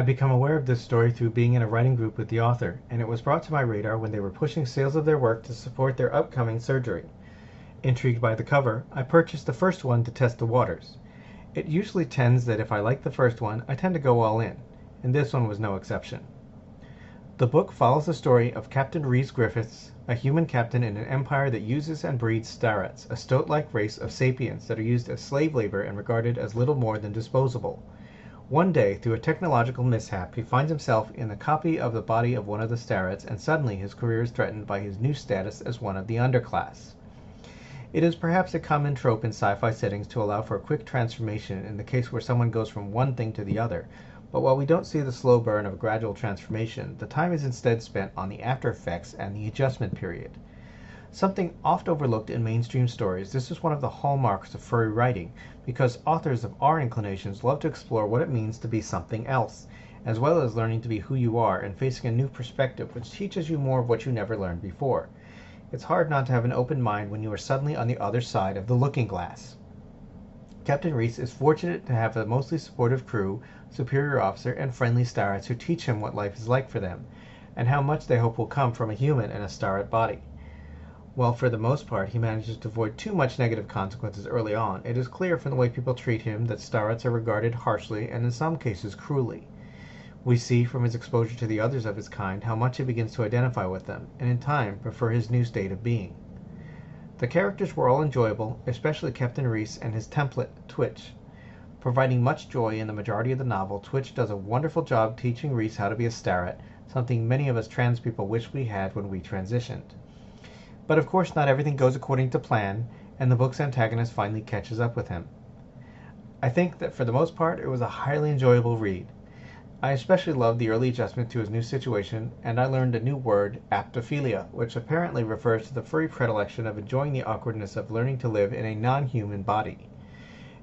I've become aware of this story through being in a writing group with the author, and it was brought to my radar when they were pushing sales of their work to support their upcoming surgery. Intrigued by the cover, I purchased the first one to test the waters. It usually tends that if I like the first one, I tend to go all in, and this one was no exception. The book follows the story of Captain Rhys Griffiths, a human captain in an empire that uses and breeds starets, a stoat-like race of sapiens that are used as slave labor and regarded as little more than disposable. One day, through a technological mishap, he finds himself in a copy of the body of one of the starets, and suddenly his career is threatened by his new status as one of the underclass. It is perhaps a common trope in sci-fi settings to allow for a quick transformation in the case where someone goes from one thing to the other, but while we don't see the slow burn of a gradual transformation, the time is instead spent on the after effects and the adjustment period. Something oft overlooked in mainstream stories, this is one of the hallmarks of furry writing, because authors of our inclinations love to explore what it means to be something else, as well as learning to be who you are and facing a new perspective which teaches you more of what you never learned before. It's hard not to have an open mind when you are suddenly on the other side of the looking glass. Captain Rhys is fortunate to have a mostly supportive crew, superior officer, and friendly starets who teach him what life is like for them, and how much they hope will come from a human in a starret body. While for the most part he manages to avoid too much negative consequences early on, it is clear from the way people treat him that starets are regarded harshly and in some cases cruelly. We see from his exposure to the others of his kind how much he begins to identify with them, and in time prefer his new state of being. The characters were all enjoyable, especially Captain Rhys and his template, Twitch. Providing much joy in the majority of the novel, Twitch does a wonderful job teaching Rhys how to be a starret, something many of us trans people wish we had when we transitioned. But of course not everything goes according to plan, and the book's antagonist finally catches up with him. I think that for the most part it was a highly enjoyable read. I especially loved the early adjustment to his new situation, and I learned a new word, aptophilia, which apparently refers to the furry predilection of enjoying the awkwardness of learning to live in a non-human body.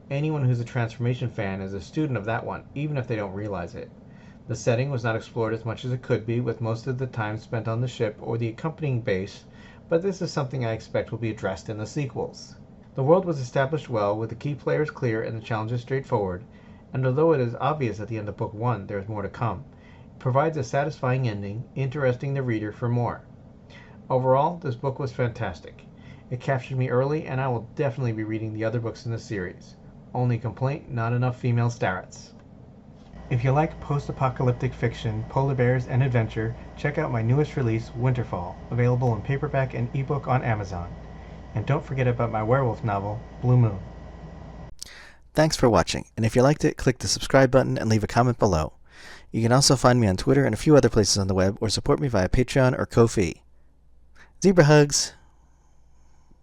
Anyone who's a transformation fan is a student of that one, even if they don't realize it. The setting was not explored as much as it could be, with most of the time spent on the ship or the accompanying base, but this is something I expect will be addressed in the sequels. The world was established well, with the key players clear and the challenges straightforward, and although it is obvious at the end of Book 1 there is more to come, it provides a satisfying ending, interesting the reader for more. Overall, this book was fantastic. It captured me early, and I will definitely be reading the other books in the series. Only complaint, not enough female starets. If you like post-apocalyptic fiction, polar bears, and adventure, check out my newest release, Winterfall, available in paperback and ebook on Amazon. And don't forget about my werewolf novel, Blue Moon. Thanks for watching, and if you liked it, click the subscribe button and leave a comment below. You can also find me on Twitter and a few other places on the web, or support me via Patreon or Ko-fi. Zebra hugs!